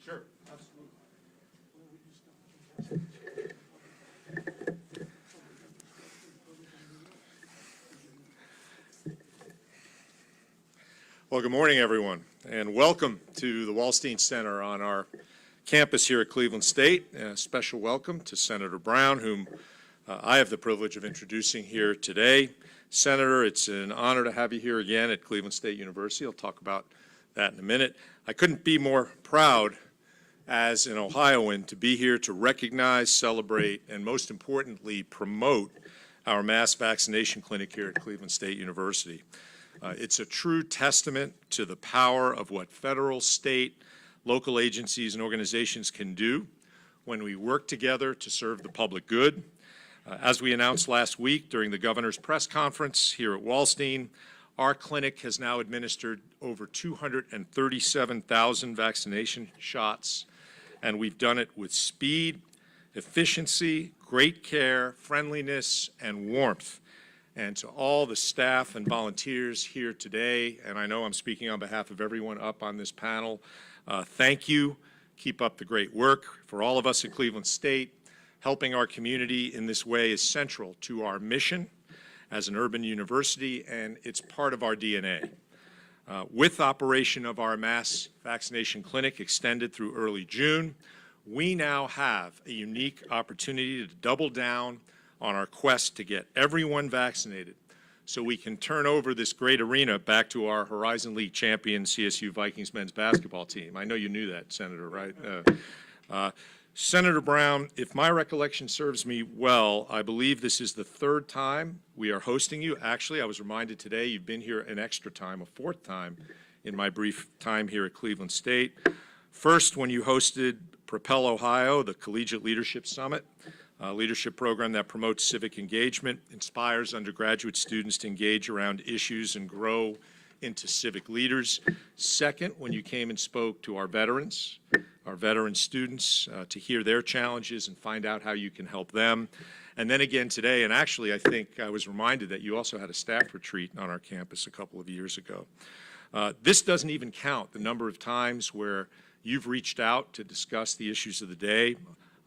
Sure, absolutely. Well, good morning, everyone, and welcome to the Wolstein Center on our campus here at Cleveland State. And a special welcome to Senator Brown, whom I have the privilege of introducing here today. Senator, it's an honor to have you here again at Cleveland State University. I'll talk about that in a minute. I couldn't be more proud as an Ohioan to be here to recognize, celebrate, and most importantly, promote our mass vaccination clinic here at Cleveland State University. It's a true testament to the power of what federal, state, local agencies and organizations can do when we work together to serve the public good. As we announced last week during the governor's press conference here at Wolstein, our clinic has now administered over 237,000 vaccination shots, and we've done it with speed, efficiency, great care, friendliness, and warmth. And to all the staff and volunteers here today, and I know I'm speaking on behalf of everyone up on this panel, thank you. Keep up the great work. For all of us at Cleveland State, helping our community in this way is central to our mission as an urban university, and it's part of our DNA. With operation of our mass vaccination clinic extended through early June, we now have a unique opportunity to double down on our quest to get everyone vaccinated so we can turn over this great arena back to our Horizon League champion CSU Vikings men's basketball team. I know you knew that, Senator, right? Senator Brown, if my recollection serves me well, I believe this is the third time we are hosting you. Actually, I was reminded today you've been here an extra time, a fourth time in my brief time here at Cleveland State. First, when you hosted Propel Ohio, the Collegiate Leadership Summit, a leadership program that promotes civic engagement, inspires undergraduate students to engage around issues and grow into civic leaders. Second, when you came and spoke to our veteran students to hear their challenges and find out how you can help them. And then again today, and actually I think I was reminded that you also had a staff retreat on our campus a couple of years ago. This doesn't even count the number of times where you've reached out to discuss the issues of the day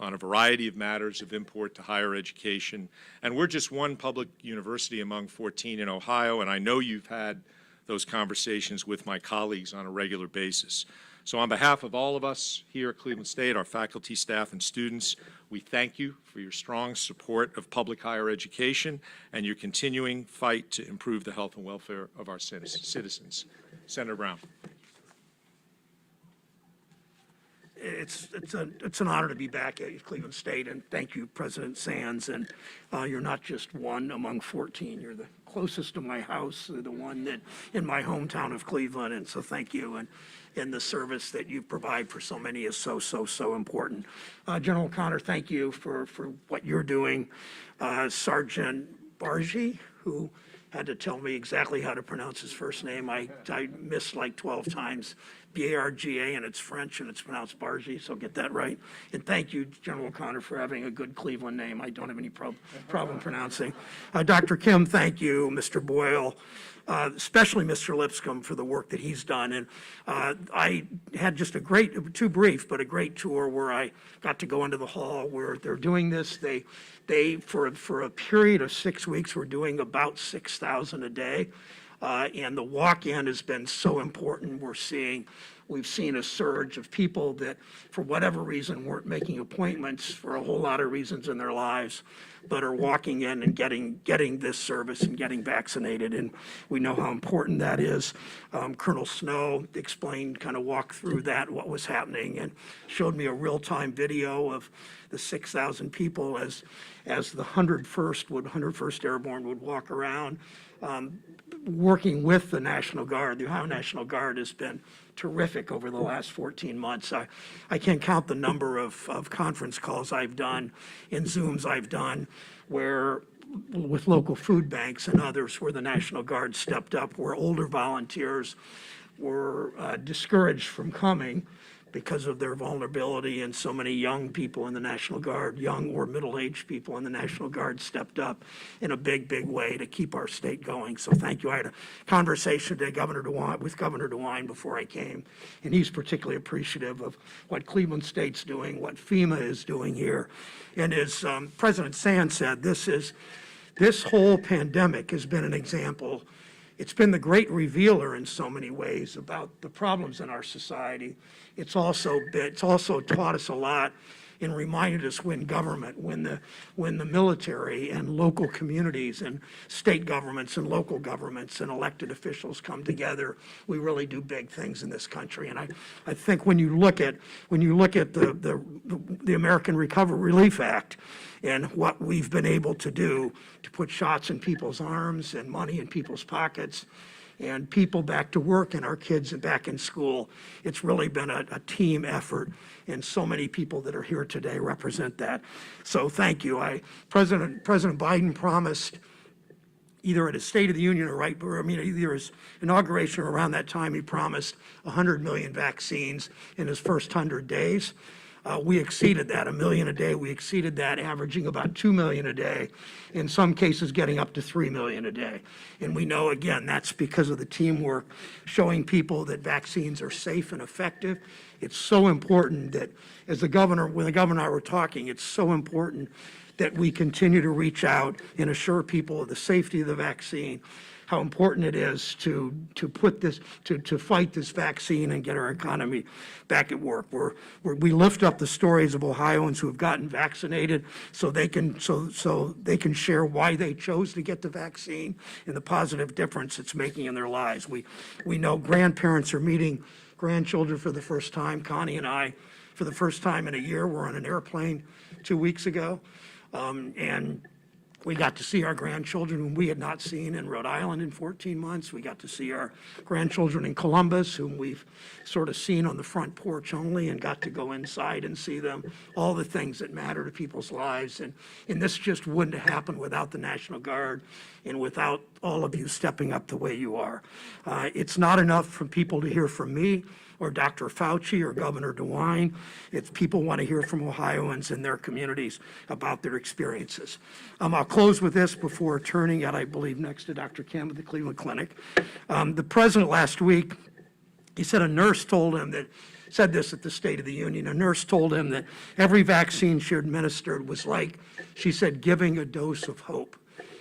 on a variety of matters of import to higher education. And we're just one public university among 14 in Ohio, and I know you've had those conversations with my colleagues on a regular basis. So on behalf of all of us here at Cleveland State, our faculty, staff, and students, we thank you for your strong support of public higher education and your continuing fight to improve the health and welfare of our citizens. Senator Brown. It's an honor to be back at Cleveland State, and thank you, President Sands. And you're not just one among 14. You're the closest to my house, the one that in my hometown of Cleveland. And so thank you. And the service that you provide for so many is so important. General O'Connor, thank you for what you're doing. Sergeant Bargy, who had to tell me exactly how to pronounce his first name. I missed like 12 times. B-A-R-G-A, and it's French, and it's pronounced Bargy, so get that right. And thank you, General O'Connor, for having a good Cleveland name. I don't have any problem pronouncing. Dr. Kim, thank you. Mr. Boyle, especially Mr. Lipscomb for the work that he's done. And I had just a great, too brief, but a great tour where I got to go into the hall where they're doing this. They for a period of 6 weeks, were doing about 6,000 a day. And the walk-in has been so important. We've seen a surge of people that, for whatever reason, weren't making appointments for a whole lot of reasons in their lives, but are walking in and getting this service and getting vaccinated. And we know how important that is. Colonel Snow explained, kind of walked through that, what was happening, and showed me a real-time video of the 6,000 people as the 101st Airborne would walk around. Working with the National Guard. The Ohio National Guard has been terrific over the last 14 months. I can't count the number of conference calls I've done and Zooms I've done where with local food banks and others where the National Guard stepped up, where older volunteers were discouraged from coming because of their vulnerability, and so many young people in the National Guard, young or middle-aged people in the National Guard stepped up in a big, big way to keep our state going. So thank you. I had a conversation today with Governor DeWine before I came, and he's particularly appreciative of what Cleveland State's doing, what FEMA is doing here. And as President Sands said, this whole pandemic has been an example. It's been the great revealer in so many ways about the problems in our society. It's also taught us a lot and reminded us when the military and local communities and state governments and local governments and elected officials come together, we really do big things in this country. And I think when you look at the American Recovery Relief Act and what we've been able to do to put shots in people's arms and money in people's pockets and people back to work and our kids back in school, it's really been a team effort, and so many people that are here today represent that. So thank you. President Biden promised, either at his State of the Union or either his inauguration or around that time, he promised 100 million vaccines in his first 100 days. We exceeded that, 1 million a day. We exceeded that, averaging about 2 million a day, in some cases getting up to 3 million a day. And we know, again, that's because of the teamwork, showing people that vaccines are safe and effective. It's so important that, when the governor and I were talking, it's so important that we continue to reach out and assure people of the safety of the vaccine, how important it is to fight this vaccine and get our economy back at work. We lift up the stories of Ohioans who have gotten vaccinated so they can share why they chose to get the vaccine and the positive difference it's making in their lives. We know grandparents are meeting grandchildren for the first time. Connie and I, for the first time in a year, were on an airplane 2 weeks ago, and we got to see our grandchildren whom we had not seen in Rhode Island in 14 months. We got to see our grandchildren in Columbus, whom we've sort of seen on the front porch only, and got to go inside and see them, all the things that matter to people's lives. And this just wouldn't have happened without the National Guard and without all of you stepping up the way you are. It's not enough for people to hear from me or Dr. Fauci or Governor DeWine. It's people want to hear from Ohioans and their communities about their experiences. I'll close with this before turning it, I believe, next to Dr. Kim at the Cleveland Clinic. The president last week, he said a nurse told him said this at the State of the Union. A nurse told him that every vaccine she administered was like, she said, giving a dose of hope.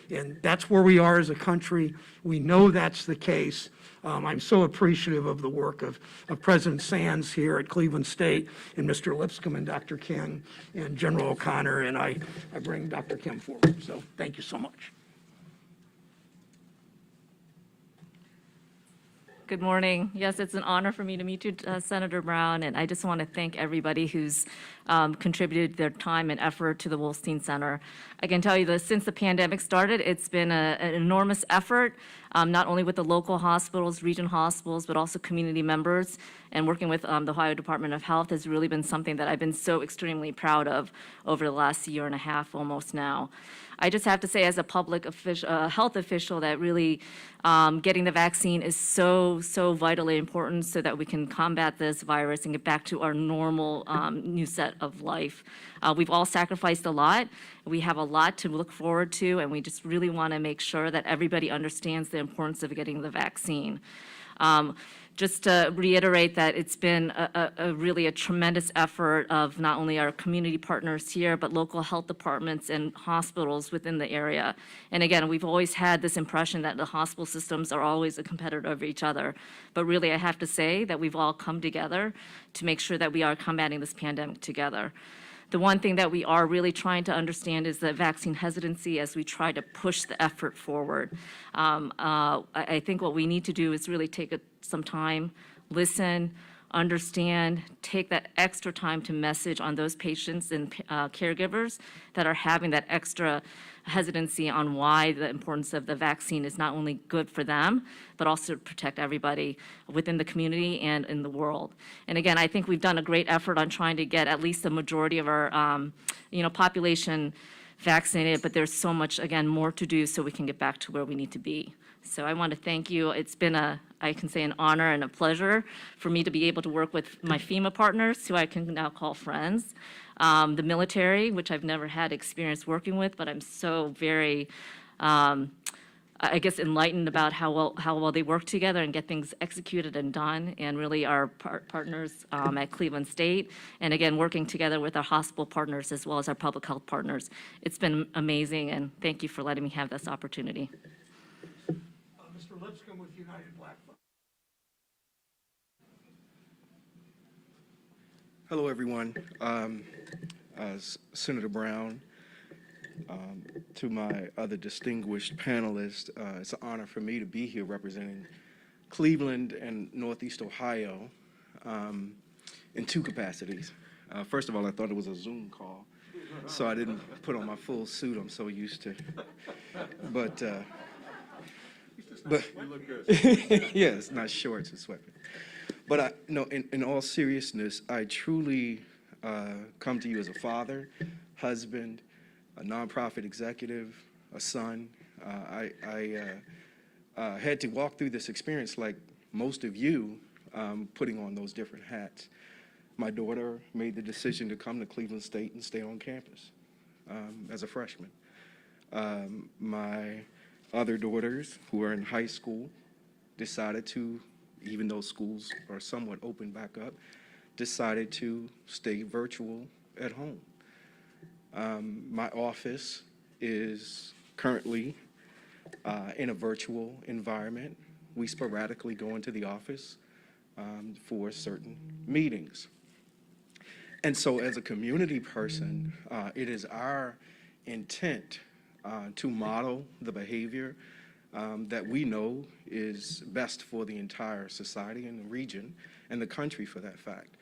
And that's where we are as a country. We know that's the case. I'm so appreciative of the work of President Sands here at Cleveland State, and Mr. Lipscomb and Dr. King and General O'Connor, and I bring Dr. Kim forward. So thank you so much. Good morning. Yes, it's an honor for me to meet you, Senator Brown, and I just want to thank everybody who's contributed their time and effort to the Wolstein Center. I can tell you that since the pandemic started, it's been an enormous effort, not only with the local hospitals, regional hospitals, but also community members, and working with the Ohio Department of Health has really been something that I've been so extremely proud of over the last year and a half almost now. I just have to say, as a public official, health official, that really getting the vaccine is so vitally important so that we can combat this virus and get back to our normal new set of life. We've all sacrificed a lot. We have a lot to look forward to, and we just really want to make sure that everybody understands the importance of getting the vaccine. Just to reiterate that it's been really a tremendous effort of not only our community partners here, but local health departments and hospitals within the area. And again, we've always had this impression that the hospital systems are always a competitor of each other. But really, I have to say that we've all come together to make sure that we are combating this pandemic together. The one thing that we are really trying to understand is the vaccine hesitancy as we try to push the effort forward. I think what we need to do is really take some time, listen, understand, take that extra time to message on those patients and caregivers that are having that extra hesitancy on why the importance of the vaccine is not only good for them, but also to protect everybody within the community and in the world. And again, I think we've done a great effort on trying to get at least the majority of our population vaccinated, but there's so much, again, more to do so we can get back to where we need to be. So I want to thank you. It's been I can say, an honor and a pleasure for me to be able to work with my FEMA partners, who I can now call friends, the military, which I've never had experience working with, but I'm so very, I guess, enlightened about how well they work together and get things executed and done, and really our partners at Cleveland State, and again, working together with our hospital partners as well as our public health partners. It's been amazing, and thank you for letting me have this opportunity. Mr. Lipscomb with United Black Fund. Hello, everyone. Senator Brown, to my other distinguished panelists, it's an honor for me to be here representing Cleveland and Northeast Ohio in two capacities. First of all, I thought it was a Zoom call, so I didn't put on my full suit. I'm so used to. But yeah, it's not shorts, it's sweatpants. But in all seriousness, I truly come to you as a father, husband, a nonprofit executive, a son. I had to walk through this experience like most of you, putting on those different hats. My daughter made the decision to come to Cleveland State and stay on campus as a freshman. My other daughters, who are in high school, decided to, even though schools are somewhat open back up, decided to stay virtual at home. My office is currently in a virtual environment. We sporadically go into the office for certain meetings. And so as a community person, it is our intent to model the behavior that we know is best for the entire society and the region and the country, for that fact.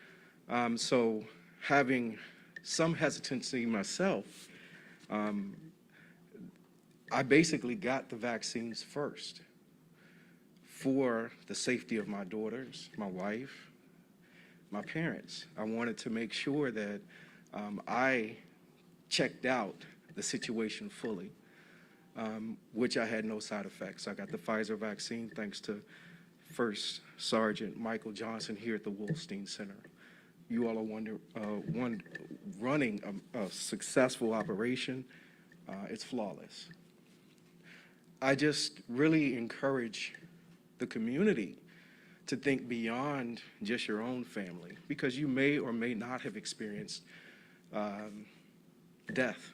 So having some hesitancy myself, I basically got the vaccines first for the safety of my daughters, my wife, my parents. I wanted to make sure that I checked out the situation fully, which I had no side effects. I got the Pfizer vaccine thanks to First Sergeant Michael Johnson here at the Wolstein Center. You all are running a successful operation. It's flawless. I just really encourage the community to think beyond just your own family, because you may or may not have experienced death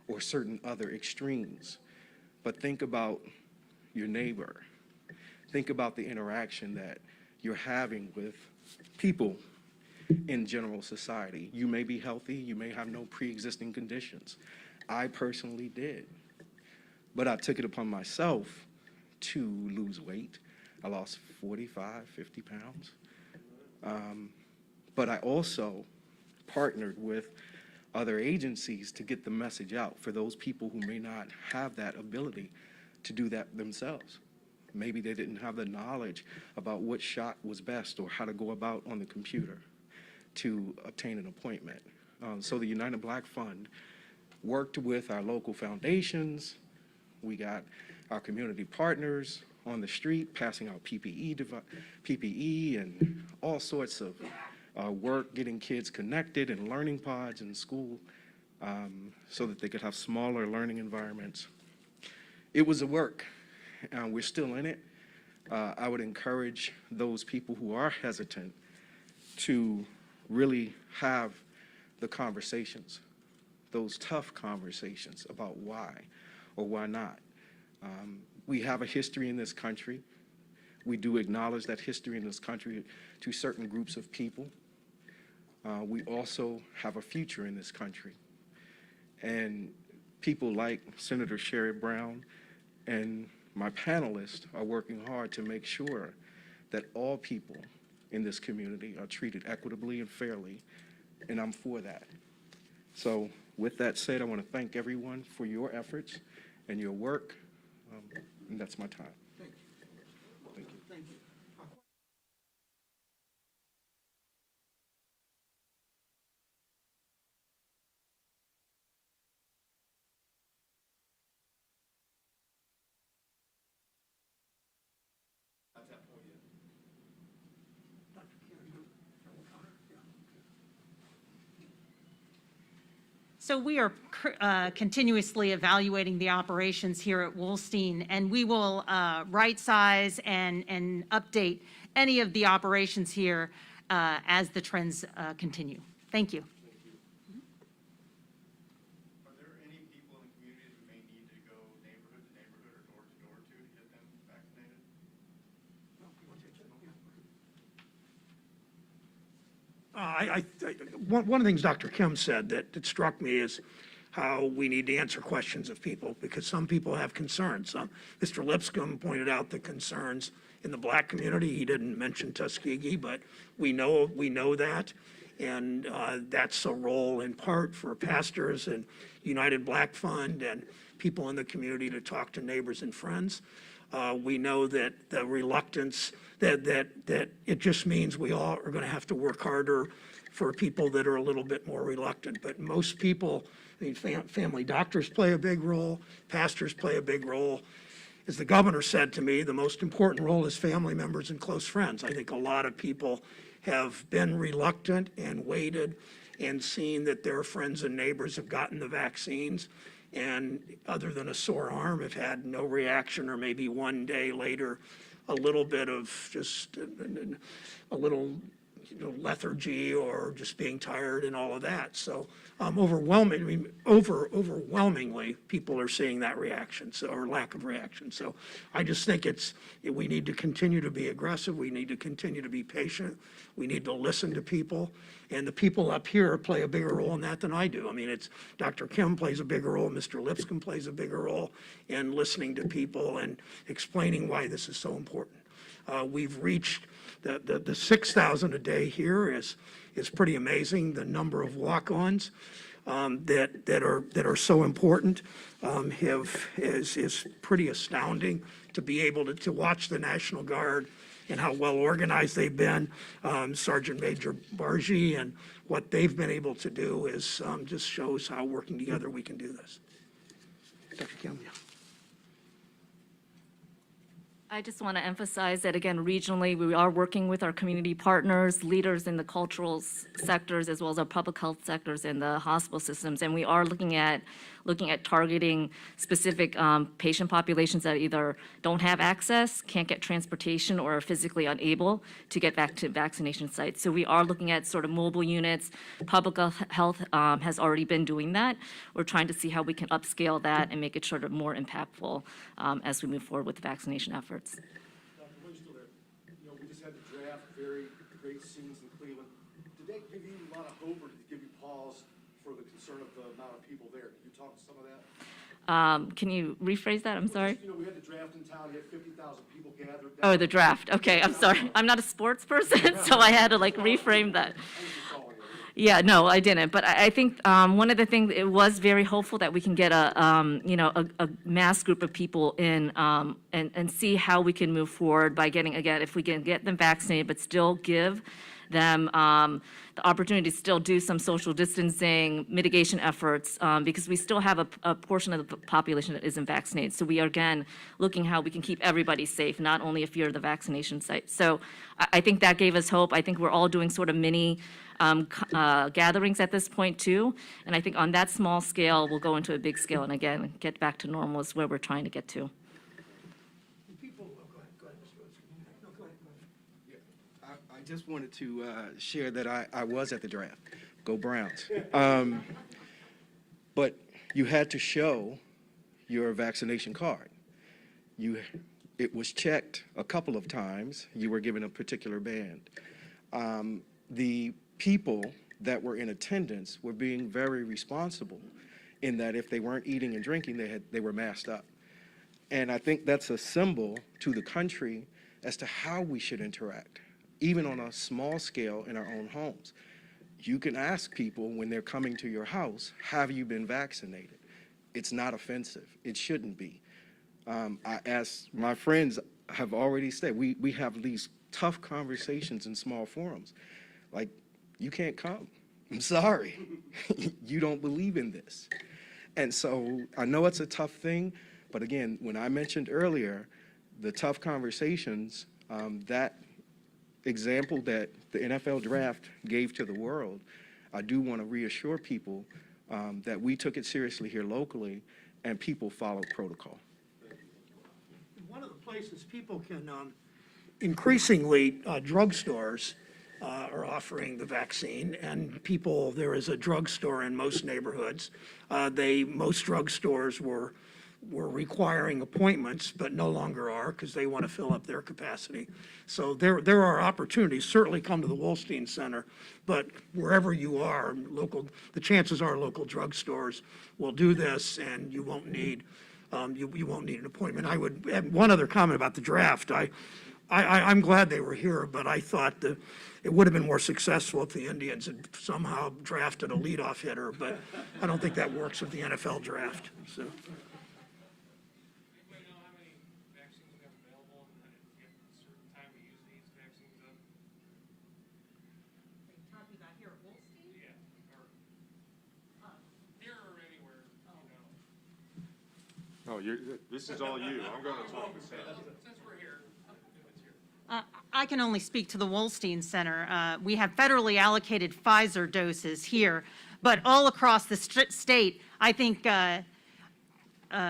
or certain other extremes. But think about your neighbor. Think about the interaction that you're having with people in general society. You may be healthy, you may have no pre-existing conditions. I personally did. But I took it upon myself to lose weight. I lost 45, 50 pounds. But I also partnered with other agencies to get the message out for those people who may not have that ability to do that themselves. Maybe they didn't have the knowledge about what shot was best or how to go about on the computer to obtain an appointment. So the United Black Fund worked with our local foundations. We got our community partners on the street passing out PPE and all sorts of work getting kids connected in learning pods in school so that they could have smaller learning environments. It was a work, and we're still in it. I would encourage those people who are hesitant to really have the conversations, those tough conversations about why or why not. We have a history in this country. We do acknowledge that history in this country to certain groups of people. We also have a future in this country. And people like Senator Sherrod Brown and my panelists are working hard to make sure that all people in this community are treated equitably and fairly, and I'm for that. So with that said, I want to thank everyone for your efforts and your work, and that's my time. Thank you. Thank you. Thank you. So we are continuously evaluating the operations here at Wolstein, and we will right-size and update any of the operations here as the trends continue. Thank you. Are there any people in the community who may need to go neighborhood to neighborhood or door to door to get them vaccinated? One of the things Dr. Kim said that struck me is how we need to answer questions of people, because some people have concerns. Mr. Lipscomb pointed out the concerns in the black community. He didn't mention Tuskegee, but we know that. And that's a role in part for pastors and United Black Fund and people in the community to talk to neighbors and friends. We know that the reluctance, that it just means we all are going to have to work harder for people that are a little bit more reluctant. But most people, I mean, family doctors play a big role, pastors play a big role. As the governor said to me, the most important role is family members and close friends. I think a lot of people have been reluctant and waited and seen that their friends and neighbors have gotten the vaccines, and other than a sore arm, have had no reaction, or maybe one day later, a little bit of just a little lethargy or just being tired and all of that. So overwhelmingly, people are seeing that reaction, so, or lack of reaction. So I just think we need to continue to be aggressive. We need to continue to be patient. We need to listen to people. And the people up here play a bigger role in that than I do. I mean, it's Dr. Kim plays a bigger role, Mr. Lipscomb plays a bigger role in listening to people and explaining why this is so important. We've reached the 6,000 a day here is pretty amazing. The number of walk-ons that are so important is pretty astounding. To be able to watch the National Guard and how well organized they've been, Sergeant Major Bargy, and what they've been able to do is just shows how working together we can do this. Dr. Kim, yeah. I just want to emphasize that, again, regionally, we are working with our community partners, leaders in the cultural sectors, as well as our public health sectors and the hospital systems. And we are looking at targeting specific patient populations that either don't have access, can't get transportation, or are physically unable to get back to vaccination sites. So we are looking at sort of mobile units. Public health has already been doing that. We're trying to see how we can upscale that and make it sort of more impactful as we move forward with the vaccination efforts. Dr. Winslow, you know, we just had the draft, very great scenes in Cleveland. Did that give you a lot of hope, or did it give you pause for the concern of the amount of people there? Can you talk to some of that? Can you rephrase that? I'm sorry. You know, we had the draft in town, you had 50,000 people gathered. Oh, the draft. Okay, I'm sorry. I'm not a sports person, so I had to like reframe that. Yeah, no, I didn't. But I think one of the things, it was very hopeful that we can get a mass group of people in and see how we can move forward by getting, again, if we can get them vaccinated, but still give them the opportunity to still do some social distancing, mitigation efforts, because we still have a portion of the population that isn't vaccinated. So we are, again, looking how we can keep everybody safe, not only if you're the vaccination site. So I think that gave us hope. I think we're all doing sort of mini gatherings at this point too. And I think on that small scale, we'll go into a big scale and again, get back to normal is where we're trying to get to. I just wanted to share that I was at the draft. Go Browns. But you had to show your vaccination card. It was checked a couple of times. You were given a particular band. The people that were in attendance were being very responsible in that if they weren't eating and drinking, they were masked up. And I think that's a symbol to the country as to how we should interact, even on a small scale in our own homes. You can ask people when they're coming to your house, have you been vaccinated? It's not offensive. It shouldn't be. As my friends have already said, we have these tough conversations in small forums. Like, you can't come. I'm sorry. You don't believe in this. And so I know it's a tough thing, but again, when I mentioned earlier, the tough conversations, that example that the NFL draft gave to the world, I do want to reassure people that we took it seriously here locally, and people followed protocol. One of the places people can, increasingly, drugstores are offering the vaccine, and people, there is a drugstore in most neighborhoods. Most drugstores were requiring appointments, but no longer are, because they want to fill up their capacity. So there are opportunities. Certainly come to the Wolstein Center, but wherever you are, the chances are local drugstores will do this, and you won't need an appointment. I would add one other comment about the draft. I'm glad they were here, but I thought that it would have been more successful if the Indians had somehow drafted a leadoff hitter, but I don't think that works with the NFL draft, so. Anybody know how many vaccines we have available and at a certain time we use these vaccines up? Talking about here at Wolstein? Yeah, or here or anywhere, Oh, this is all you. I'm going to talk to Sam. Since we're here, it's here. I can only speak to the Wolstein Center. We have federally allocated Pfizer doses here, but all across the state, I think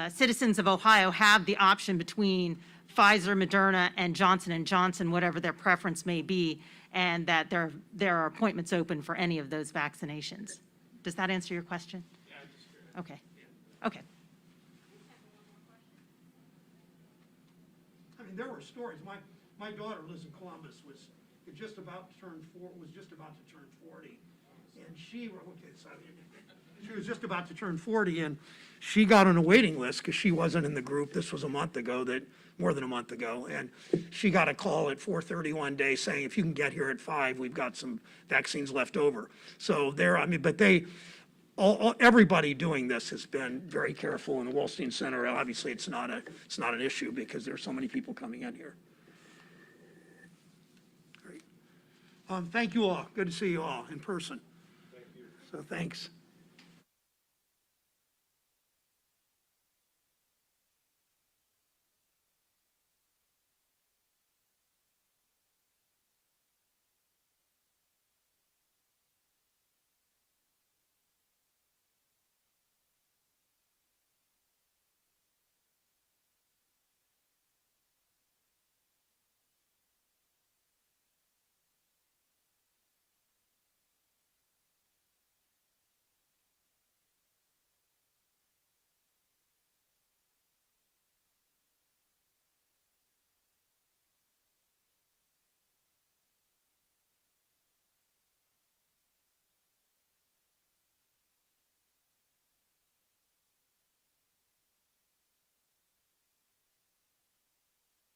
citizens of Ohio have the option between Pfizer, Moderna, and Johnson & Johnson, whatever their preference may be, and that there are appointments open for any of those vaccinations. Does that answer your question? Yeah, I just figured. Okay. Okay. I mean, there were stories. My daughter lives in Columbus, was just about to turn 40, and she was just about to turn 40, and she got on a waiting list because she wasn't in the group. This was more than a month ago, and she got a call at 4:30 one day saying, if you can get here at 5, we've got some vaccines left over. So everybody doing this has been very careful in the Wolstein Center. Obviously, it's not an issue because there's so many people coming in here. Great. Thank you all. Good to see you all in person. Thank you. So thanks.